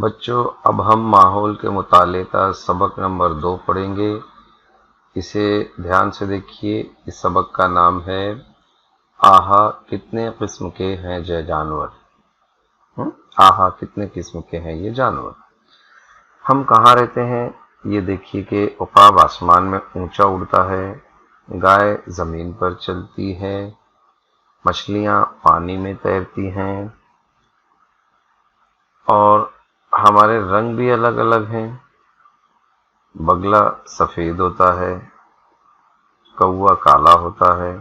بچوں، اب ہم ماحول کے مطالعے کا سبق نمبر 2 پڑھیں گے۔ اسے دھیان سے دیکھیے۔ اس سبق کا نام ہے آہا کتنے قسم کے ہیں یہ جانور۔ آہا کتنے قسم کے ہیں یہ جانور۔ ہم کہاں رہتے ہیں؟ یہ دیکھیے کہ عقاب آسمان میں اونچا اڑتا ہے، گائے زمین پر چلتی ہے، مچھلیاں پانی میں تیرتی ہیں، اور ہمارے رنگ بھی الگ الگ ہیں۔ بگلا سفید ہوتا ہے، کوا کالا ہوتا ہے،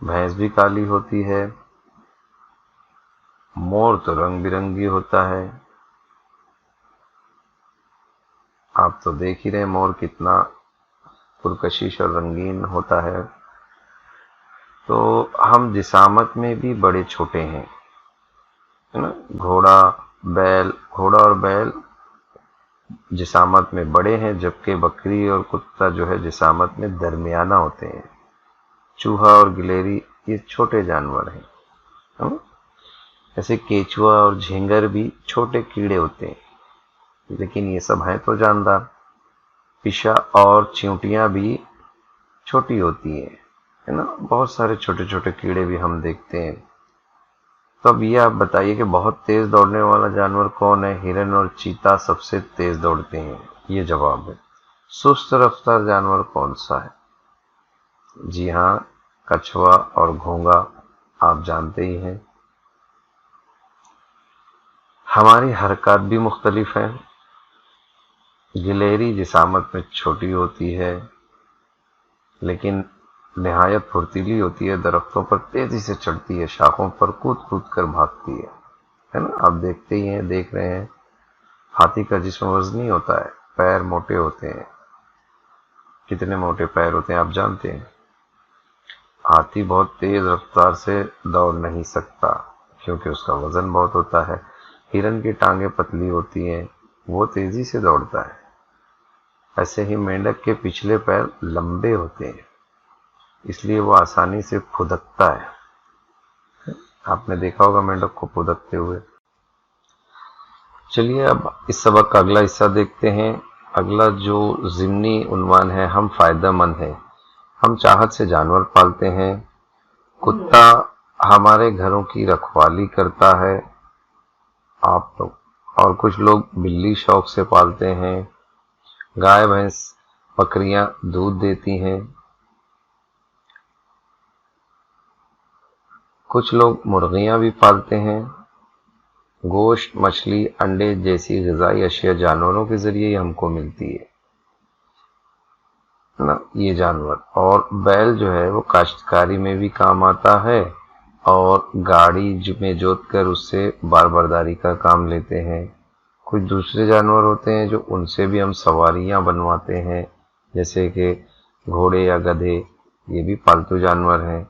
بھینس بھی کالی ہوتی ہے، مور تو رنگ برنگی ہوتا ہے۔ آپ تو دیکھ ہی رہے مور کتنا پرکشش اور رنگین ہوتا ہے۔ تو ہم جسامت میں بھی بڑے چھوٹے ہیں، ہے نا؟ گھوڑا اور بیل جسامت میں بڑے ہیں، جبکہ بکری اور کتا جو ہے جسامت میں درمیانہ ہوتے ہیں۔ چوہا اور گلیری یہ چھوٹے جانور ہیں۔ ایسے کیچوا اور جھینگر بھی چھوٹے کیڑے ہوتے ہیں، لیکن یہ سب ہیں تو جاندار۔ پشا اور چیونٹیاں بھی چھوٹی ہوتی ہیں، ہے نا؟ بہت سارے چھوٹے چھوٹے کیڑے بھی ہم دیکھتے ہیں۔ تو اب یہ آپ بتائیے کہ بہت تیز دوڑنے والا جانور کون ہے؟ ہرن اور چیتا سب سے تیز دوڑتے ہیں، یہ جواب ہے۔ سست رفتار جانور کون سا ہے؟ جی ہاں، کچھوا اور گھونگا، آپ جانتے ہی ہیں۔ ہماری حرکات بھی مختلف ہیں۔ گلیری جسامت میں چھوٹی ہوتی ہے، لیکن نہایت پھرتیلی ہوتی ہے، درختوں پر تیزی سے چڑھتی ہے، شاخوں پر کود کود کر بھاگتی ہے نا؟ آپ دیکھتے ہی ہیں، دیکھ رہے ہیں۔ ہاتھی کا جسم وزنی ہوتا ہے، پیر موٹے ہوتے ہیں۔ کتنے موٹے پیر ہوتے ہیں آپ جانتے ہیں؟ ہاتھی بہت تیز رفتار سے دوڑ نہیں سکتا کیونکہ اس کا وزن بہت ہوتا ہے۔ ہرن کی ٹانگیں پتلی ہوتی ہیں، وہ تیزی سے دوڑتا ہے۔ ایسے ہی مینڈک کے پچھلے پیر لمبے ہوتے ہیں، اس لیے وہ آسانی سے پھدکتا ہے۔ آپ نے دیکھا ہوگا مینڈک کو پھدکتے ہوئے۔ چلیے اب اس سبق کا اگلا حصہ دیکھتے ہیں۔ اگلا جو ضمنی عنوان ہے، ہم فائدہ مند ہیں۔ ہم چاہت سے جانور پالتے ہیں۔ کتا ہمارے گھروں کی رکھوالی کرتا ہے، آپ لوگ اور کچھ لوگ بلی شوق سے پالتے ہیں۔ گائے بھینس بکریاں دودھ دیتی ہیں۔ کچھ لوگ مرغیاں بھی پالتے ہیں۔ گوشت، مچھلی، انڈے جیسی غذائی اشیاء جانوروں کے ذریعے ہی ہم کو ملتی ہے نا؟ یہ جانور اور بیل جو ہے وہ کاشتکاری میں بھی کام آتا ہے، اور گاڑی میں جوت کر اس سے بار برداری کا کام لیتے ہیں۔ کچھ دوسرے جانور ہوتے ہیں جو ان سے بھی ہم سواریاں بنواتے ہیں، جیسے کہ گھوڑے یا گدھے، یہ بھی پالتو جانور ہیں۔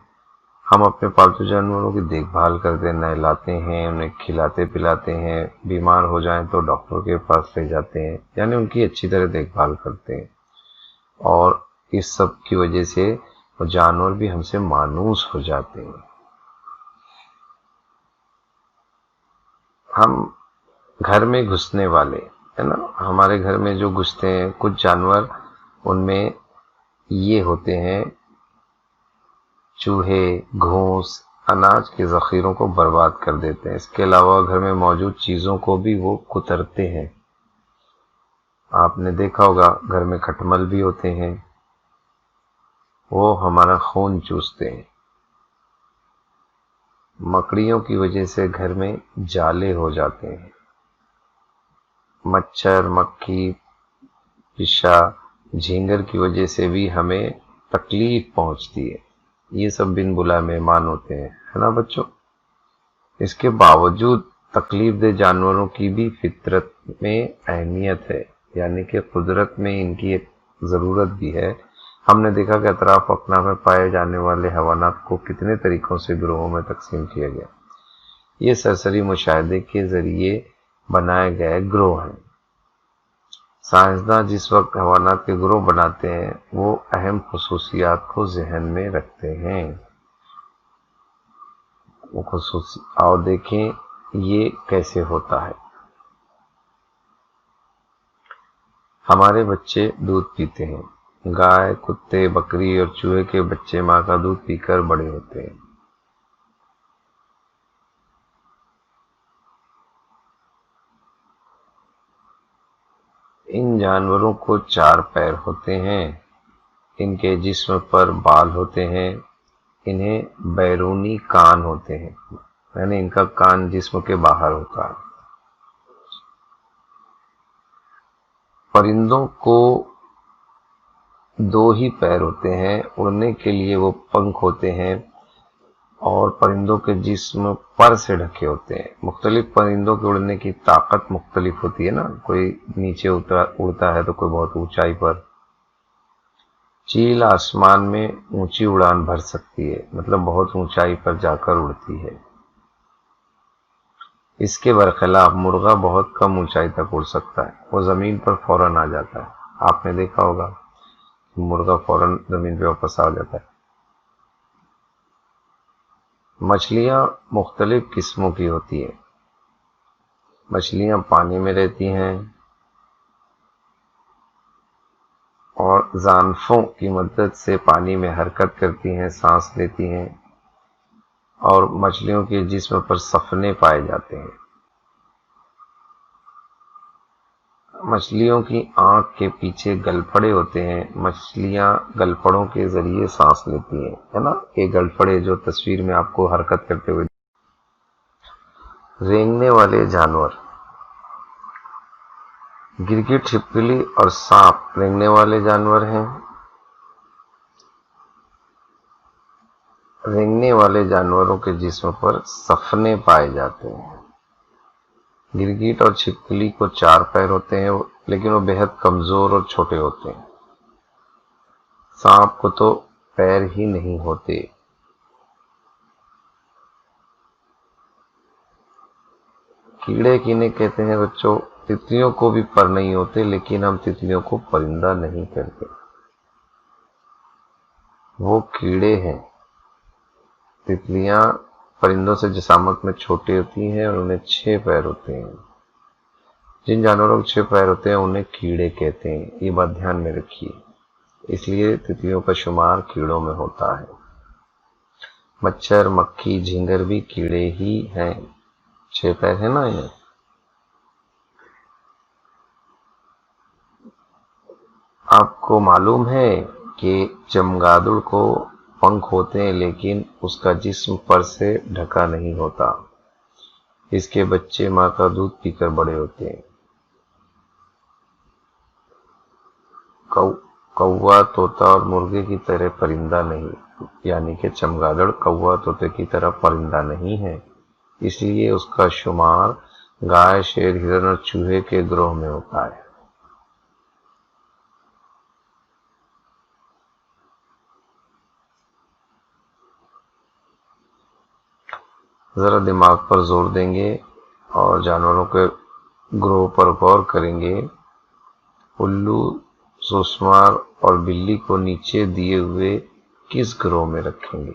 ہم اپنے پالتو جانوروں کی دیکھ بھال کرتے ہیں، نہلاتے ہیں، انہیں کھلاتے پلاتے ہیں، بیمار ہو جائیں تو ڈاکٹر کے پاس لے جاتے ہیں، یعنی ان کی اچھی طرح دیکھ بھال کرتے ہیں۔ اور اس سب کی وجہ سے وہ جانور بھی ہم سے مانوس ہو جاتے ہیں۔ ہم گھر میں گھسنے والے، ہے نا؟ ہمارے گھر میں جو گھستے ہیں کچھ جانور، ان میں یہ ہوتے ہیں: چوہے، گھونس اناج کے ذخیروں کو برباد کر دیتے ہیں۔ اس کے علاوہ گھر میں موجود چیزوں کو بھی وہ کترتے ہیں۔ آپ نے دیکھا ہوگا گھر میں کھٹمل بھی ہوتے ہیں، وہ ہمارا خون چوستے ہیں۔ مکڑیوں کی وجہ سے گھر میں جالے ہو جاتے ہیں۔ مچھر، مکھی، پشا، جھینگر کی وجہ سے بھی ہمیں تکلیف پہنچتی ہے۔ یہ سب بن بلائے مہمان ہوتے ہیں، ہے نا بچوں؟ اس کے باوجود تکلیف دہ جانوروں کی بھی فطرت میں اہمیت ہے، یعنی کہ قدرت میں ان کی ایک ضرورت بھی ہے۔ ہم نے دیکھا کہ اطراف اپنا میں پائے جانے والے حیوانات کو کتنے طریقوں سے گروہوں میں تقسیم کیا گیا۔ یہ سرسری مشاہدے کے ذریعے بنائے گئے گروہ ہیں۔ سائنسداں جس وقت حیوانات کے گروہ بناتے ہیں، وہ اہم خصوصیات کو ذہن میں رکھتے ہیں۔ اور دیکھیں یہ کیسے ہوتا ہے۔ ہمارے بچے دودھ پیتے ہیں۔ گائے، کتے، بکری اور چوہے کے بچے ماں کا دودھ پی کر بڑے ہوتے ہیں۔ ان جانوروں کو 4 پیر ہوتے ہیں۔ ان کے جسم پر بال ہوتے ہیں۔ انہیں بیرونی کان ہوتے ہیں، یعنی ان کا کان جسم کے باہر ہوتا ہے۔ پرندوں کو 2 ہی پیر ہوتے ہیں، اڑنے کے لیے وہ پنکھ ہوتے ہیں اور پرندوں کے جسم پر سے ڈھکے ہوتے ہیں۔ مختلف پرندوں کے اڑنے کی طاقت مختلف ہوتی ہے نا، کوئی نیچے اڑتا ہے تو کوئی بہت اونچائی پر۔ چیل آسمان میں اونچی اڑان بھر سکتی ہے، مطلب بہت اونچائی پر جا کر اڑتی ہے۔ اس کے برخلاف مرغا بہت کم اونچائی تک اڑ سکتا ہے، وہ زمین پر فوراً آ جاتا ہے۔ آپ نے دیکھا ہوگا مرغا فوراً زمین پہ واپس آ جاتا ہے۔ مچھلیاں مختلف قسموں کی ہوتی ہیں۔ مچھلیاں پانی میں رہتی ہیں اور زانفوں کی مدد سے پانی میں حرکت کرتی ہیں، سانس لیتی ہیں، اور مچھلیوں کے جسم پر سفنے پائے جاتے ہیں۔ مچھلیوں کی آنکھ کے پیچھے گلپھڑے ہوتے ہیں۔ مچھلیاں گلپھڑوں کے ذریعے سانس لیتی ہیں، ہے نا، یہ گلپھڑے جو تصویر میں آپ کو حرکت کرتے ہوئے۔ رینگنے والے جانور، گرگٹ، چھپکلی اور سانپ رینگنے والے جانور ہیں۔ رینگنے والے جانوروں کے جسم پر سفنے پائے جاتے ہیں۔ گرگٹ اور چھپکلی کو 4 پیر ہوتے ہیں، لیکن وہ بہت کمزور اور چھوٹے ہوتے ہیں۔ سانپ کو تو پیر ہی نہیں ہوتے۔ کیڑے کینہیں کہتے ہیں بچوں؟ تتلیوں کو بھی پر نہیں ہوتے، لیکن ہم تتلیوں کو پرندہ نہیں کہتے، وہ کیڑے ہیں۔ تتلیاں پرندوں سے جسامت میں چھوٹی ہوتی ہیں اور انہیں 6 پیر ہوتے ہیں۔ جن جانوروں کے 6 پیر ہوتے ہیں انہیں کیڑے کہتے ہیں، یہ بات دھیان میں رکھیے، اس لیے تتلیوں کا شمار کیڑوں میں ہوتا ہے۔ مچھر، مکھی، جھینگر بھی کیڑے ہی ہیں، 6 پیر ہے نا انہیں۔ آپ کو معلوم ہے کہ چمگادڑ کو پنکھ ہوتے ہیں، لیکن اس کا جسم پر سے ڈھکا نہیں ہوتا۔ اس کے بچے ماں کا دودھ پی کر بڑے ہوتے ہیں۔ کوا، طوطا اور مرغے کی طرح پرندہ نہیں، یعنی کہ چمگادڑ کوا طوطے کی طرح پرندہ نہیں ہے، اس لیے اس کا شمار گائے، شیر، ہرن اور چوہے کے گروہ میں ہوتا ہے۔ ذرا دماغ پر زور دیں گے اور جانوروں کے گروہ پر غور کریں گے۔ الو، سوسمار اور بلی کو نیچے دیے ہوئے کس گروہ میں رکھیں گے؟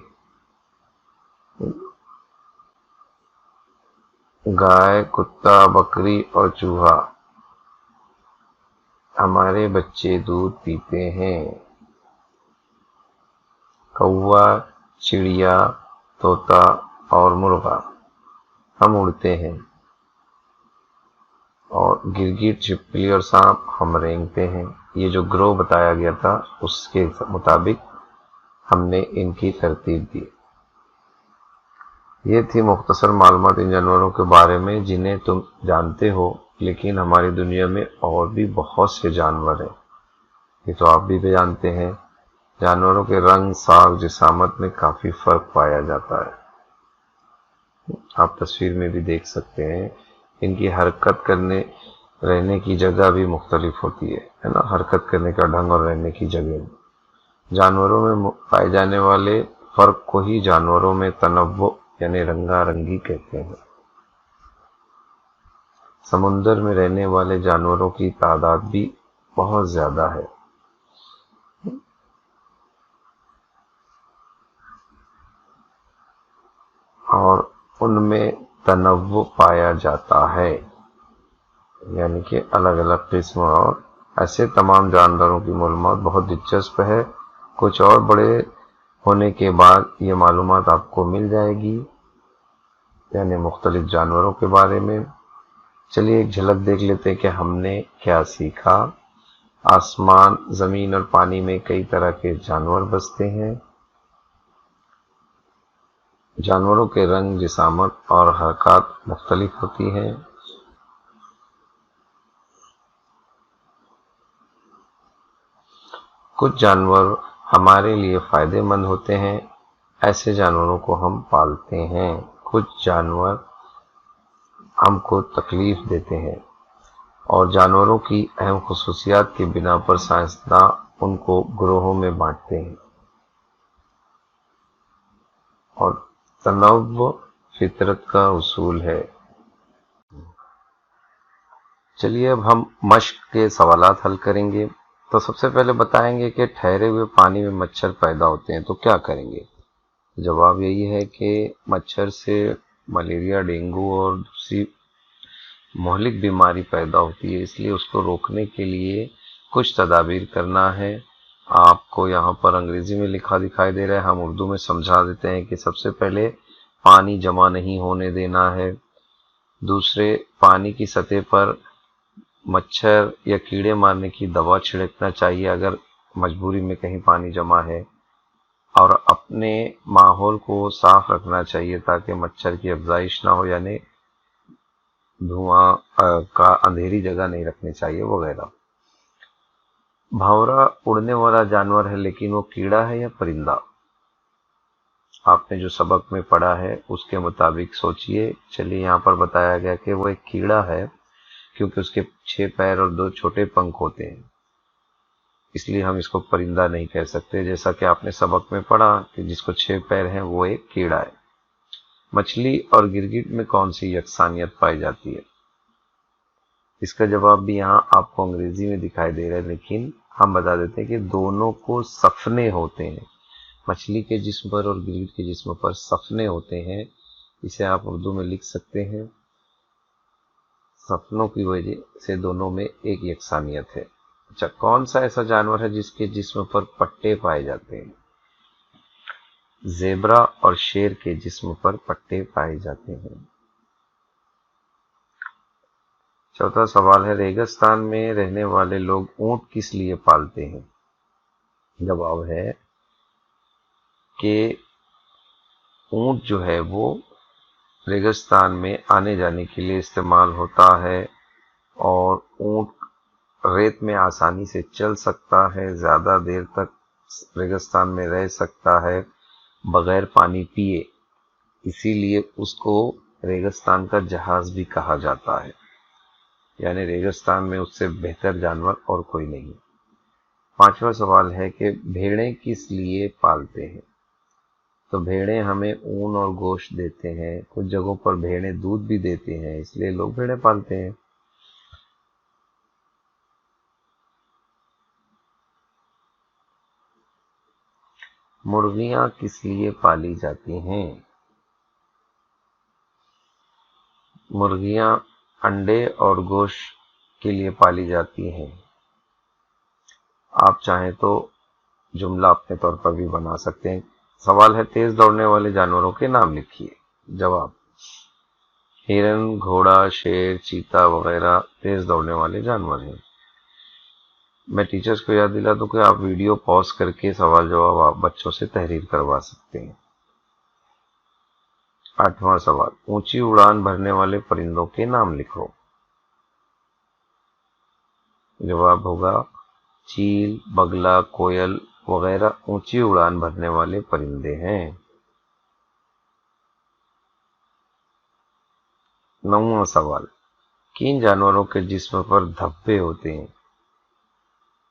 گائے، کتا، بکری اور چوہا ہمارے بچے دودھ پیتے ہیں۔ کوا، چڑیا، طوطا اور مرغا ہم اڑتے ہیں، اور گرگٹ، چھپکلی اور سانپ ہم رینگتے ہیں۔ یہ جو گروہ بتایا گیا تھا اس کے مطابق ہم نے ان کی ترتیب دی۔ یہ تھی مختصر معلومات ان جانوروں کے بارے میں جنہیں تم جانتے ہو، لیکن ہماری دنیا میں اور بھی بہت سے جانور ہیں، یہ تو آپ بھی جانتے ہیں۔ جانوروں کے رنگ، ساکھ، جسامت میں کافی فرق پایا جاتا ہے، آپ تصویر میں بھی دیکھ سکتے ہیں۔ ان کی حرکت کرنے، رہنے کی جگہ بھی مختلف ہوتی ہے نا، حرکت کرنے کا ڈھنگ اور رہنے کی جگہ۔ جانوروں میں پائے جانے والے فرق کو ہی جانوروں میں تنوع یعنی رنگا رنگی کہتے ہیں۔ سمندر میں رہنے والے جانوروں کی تعداد بھی بہت زیادہ ہے۔ اور ان میں تنوع پایا جاتا ہے، یعنی کہ الگ الگ قسم اور ایسے تمام جانوروں کی معلومات بہت دلچسپ ہے. کچھ اور بڑے ہونے کے بعد یہ معلومات آپ کو مل جائے گی، یعنی مختلف جانوروں کے بارے میں. چلیے ایک جھلک دیکھ لیتے ہیں کہ ہم نے کیا سیکھا. آسمان، زمین اور پانی میں کئی طرح کے جانور بستے ہیں. جانوروں کے رنگ، جسامت اور حرکات مختلف ہوتی ہیں. کچھ جانور ہمارے لیے فائدے مند ہوتے ہیں، ایسے جانوروں کو ہم پالتے ہیں. کچھ جانور ہم کو تکلیف دیتے ہیں، اور جانوروں کی اہم خصوصیات کی بنا پر سائنسداں ان کو گروہوں میں بانٹتے ہیں. اور تنوع فطرت کا اصول ہے. چلیے اب ہم مشق کے سوالات حل کریں گے. تو سب سے پہلے بتائیں گے کہ ٹھہرے ہوئے پانی میں مچھر پیدا ہوتے ہیں تو کیا کریں گے؟ جواب یہی ہے کہ مچھر سے ملیریا، ڈینگو اور دوسری مہلک بیماری پیدا ہوتی ہے، اس لیے اس کو روکنے کے لیے کچھ تدابیر کرنا ہے. آپ کو یہاں پر انگریزی میں لکھا دکھائی دے رہا ہے، ہم اردو میں سمجھا دیتے ہیں کہ سب سے پہلے پانی جمع نہیں ہونے دینا ہے. دوسرے، پانی کی سطح پر مچھر یا کیڑے مارنے کی دوا چھڑکنا چاہیے اگر مجبوری میں کہیں پانی جمع ہے. اور اپنے ماحول کو صاف رکھنا چاہیے تاکہ مچھر کی افزائش نہ ہو، یعنی دھواں کا اندھیری جگہ نہیں رکھنی چاہیے وغیرہ. بھاورا اڑنے والا جانور ہے، لیکن وہ کیڑا ہے یا پرندہ؟ آپ نے جو سبق میں پڑھا ہے اس کے مطابق سوچئے. چلیے یہاں پر بتایا گیا کہ وہ ایک کیڑا ہے، کیونکہ اس کے 6 پیر اور 2 چھوٹے پنکھ ہوتے ہیں، اس لیے ہم اس کو پرندہ نہیں کہہ سکتے. جیسا کہ آپ نے سبق میں پڑھا کہ جس کو 6 پیر ہیں وہ ایک کیڑا ہے. مچھلی اور گرگٹ میں کون سی یکسانیت پائی جاتی ہے؟ اس کا جواب بھی یہاں آپ کو انگریزی میں دکھائی دے رہا ہے، لیکن ہم بتا دیتے ہیں کہ دونوں کو سفنے ہوتے ہیں. مچھلی کے جسم پر اور گرگٹ کے جسم پر سفنے ہوتے ہیں. اسے آپ اردو میں لکھ سکتے ہیں، سفنوں کی وجہ سے دونوں میں ایک یکسانیت ہے. اچھا، کون سا ایسا جانور ہے جس کے جسم پر پٹے پائے جاتے ہیں؟ زیبرا اور شیر کے جسم پر پٹے پائے جاتے ہیں. چوتھا سوال ہے، ریگستان میں رہنے والے لوگ اونٹ کس لیے پالتے ہیں؟ جواب ہے کہ اونٹ جو ہے وہ ریگستان میں آنے جانے کے لیے استعمال ہوتا ہے، اور اونٹ ریت میں آسانی سے چل سکتا ہے، زیادہ دیر تک ریگستان میں رہ سکتا ہے بغیر پانی پیے، اسی لیے اس کو ریگستان کا جہاز بھی کہا جاتا ہے. یعنی ریگستان میں اس سے بہتر جانور اور کوئی نہیں. پانچواں سوال ہے کہ بھیڑیں کس لیے پالتے ہیں؟ تو بھیڑیں ہمیں اون اور گوشت دیتے ہیں. کچھ جگہوں پر بھیڑیں دودھ بھی دیتے ہیں، اس لیے لوگ بھیڑیں پالتے ہیں. مرغیاں کس لیے پالی جاتی ہیں؟ مرغیاں انڈے اور گوشت کے لیے پالی جاتی ہیں. آپ چاہیں تو جملہ اپنے طور پر بھی بنا سکتے ہیں. سوال ہے، تیز دوڑنے والے جانوروں کے نام لکھیے. جواب: ہرن، گھوڑا، شیر، چیتا وغیرہ تیز دوڑنے والے جانور ہیں. میں ٹیچرز کو یاد دلا دوں کہ آپ ویڈیو پاز کر کے سوال جواب آپ بچوں سے تحریر کروا سکتے ہیں. آٹھواں سوال، اونچی اڑان بھرنے والے پرندوں کے نام لکھو. جواب ہوگا چیل، بگلا، کوئل وغیرہ اونچی اڑان بھرنے والے پرندے ہیں. نواں سوال، کن جانوروں کے جسم پر دھبے ہوتے ہیں؟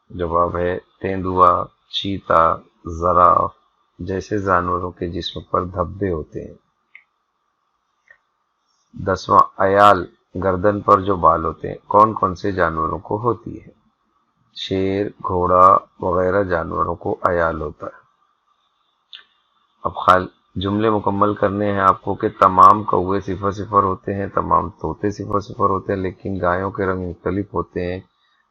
جواب ہے تیندوا، چیتا، زراف جیسے جانوروں کے جسم پر دھبے ہوتے ہیں. 10واں، ایال گردن پر جو بال ہوتے ہیں کون کون سے جانوروں کو ہوتی ہے؟ شیر، گھوڑا وغیرہ جانوروں کو ایال ہوتا ہے. اب جملے مکمل کرنے ہیں آپ کو کہ تمام کوے 0 0 ہوتے ہیں، تمام طوطے 0 0 ہوتے ہیں، لیکن گایوں کے رنگ مختلف ہوتے ہیں.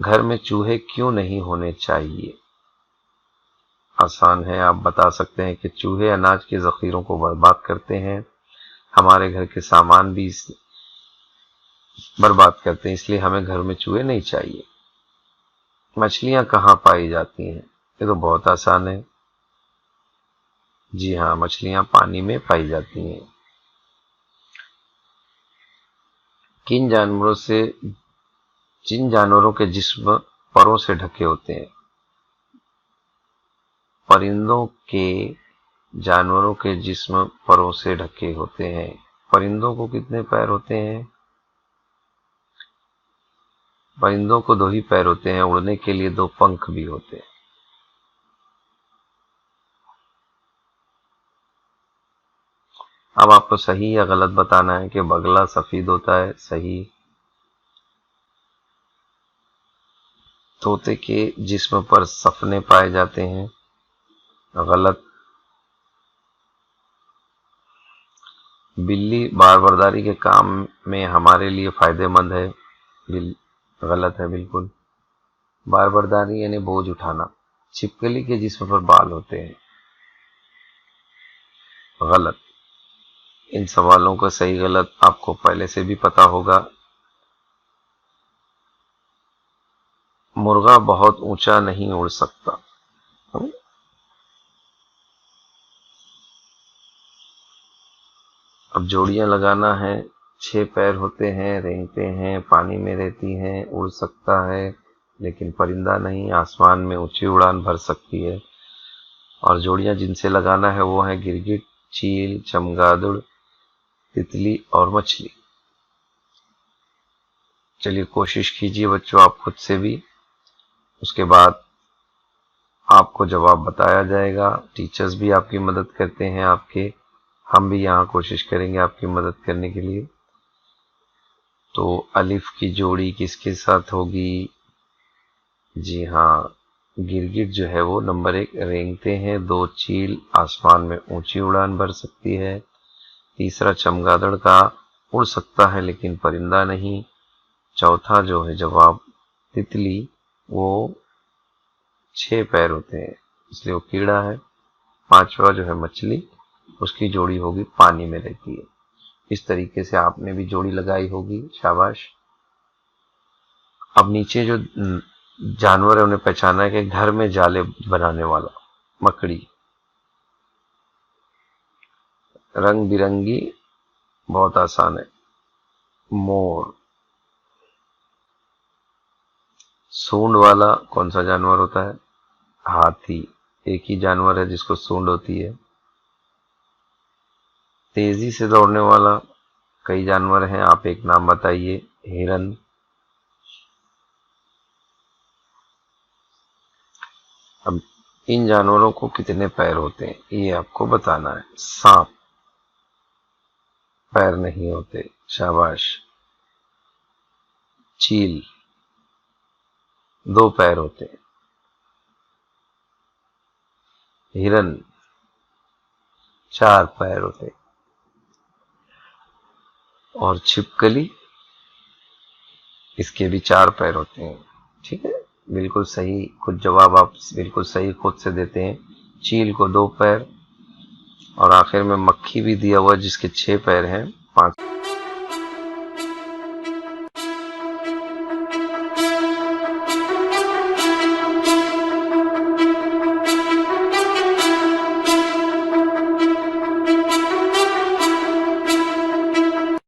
گھر میں چوہے کیوں نہیں ہونے چاہیے؟ آسان ہے، آپ بتا سکتے ہیں کہ چوہے اناج کے ذخیروں کو برباد کرتے ہیں، ہمارے گھر کے سامان بھی برباد کرتے ہیں، اس لیے ہمیں گھر میں چوہے نہیں چاہیے۔ مچھلیاں کہاں پائی جاتی ہیں؟ یہ تو بہت آسان ہے، جی ہاں، مچھلیاں پانی میں پائی جاتی ہیں۔ جن جانوروں کے جسم پروں سے ڈھکے ہوتے ہیں؟ پرندوں کے جانوروں کے جسم پروں سے ڈھکے ہوتے ہیں۔ پرندوں کو کتنے پیر ہوتے ہیں؟ پرندوں کو 2 ہی پیر ہوتے ہیں، اڑنے کے لیے 2 پنکھ بھی ہوتے ہیں۔ اب آپ کو صحیح یا غلط بتانا ہے کہ بگلا سفید ہوتا ہے۔ صحیح۔ طوطے کے جسم پر سفنے پائے جاتے ہیں۔ غلط۔ بلی بار برداری کے کام میں ہمارے لیے فائدہ مند ہے۔ غلط ہے بالکل۔ بار برداری یعنی بوجھ اٹھانا۔ چھپکلی کے جسم پر بال ہوتے ہیں۔ غلط۔ ان سوالوں کا صحیح غلط آپ کو پہلے سے بھی پتا ہوگا۔ مرغا بہت اونچا نہیں اڑ سکتا۔ اب جوڑیاں لگانا ہے، 6 پیر ہوتے ہیں، رینگتے ہیں، پانی میں رہتی ہیں، اڑ سکتا ہے لیکن پرندہ نہیں، آسمان میں اونچی اڑان بھر سکتی ہے۔ اور جوڑیاں جن سے لگانا ہے وہ ہیں گرگٹ، چیل، چمگادڑ، تتلی اور مچھلی۔ چلیے کوشش کیجیے بچوں آپ خود سے بھی، اس کے بعد آپ کو جواب بتایا جائے گا۔ ٹیچرز بھی آپ کی مدد کرتے ہیں، ہم بھی یہاں کوشش کریں گے آپ کی مدد کرنے کے لیے۔ تو الف کی جوڑی کس کے ساتھ ہوگی؟ جی ہاں، گرگٹ جو ہے وہ نمبر 1 رینگتے ہیں، 2 چیل آسمان میں اونچی اڑان بھر سکتی ہے، تیسرا چمگادڑ کا اڑ سکتا ہے لیکن پرندہ نہیں، چوتھا جو ہے جواب تتلی، وہ 6 پیر ہوتے ہیں اس لیے وہ کیڑا ہے، 5واں جو ہے مچھلی، اس کی جوڑی ہوگی پانی میں رہتی ہے۔ اس طریقے سے آپ نے بھی جوڑی لگائی ہوگی، شاباش۔ اب نیچے جو جانور ہے انہیں پہچانا ہے کہ گھر میں جالے بنانے والا۔ مکڑی، رنگ برنگی، بہت آسان ہے، مور۔ سونڈ والا کون سا جانور ہوتا ہے؟ ہاتھی، ایک ہی جانور ہے جس کو سونڈ ہوتی ہے۔ تیزی سے دوڑنے والا کئی جانور ہیں، آپ ایک نام بتائیے۔ ہرن۔ اب ان جانوروں کو کتنے پیر ہوتے ہیں یہ آپ کو بتانا ہے۔ سانپ، پیر نہیں ہوتے، شاباش۔ چیل، 2 پیر ہوتے ہیں۔ ہرن، 4 پیر ہوتے ہیں۔ اور چھپکلی، اس کے بھی 4 پیر ہوتے ہیں۔ ٹھیک ہے، بالکل صحیح، کچھ جواب آپ بالکل صحیح خود سے دیتے ہیں۔ چیل کو 2 پیر، اور آخر میں مکھی بھی دیا ہوا جس کے 6 پیر ہیں، 5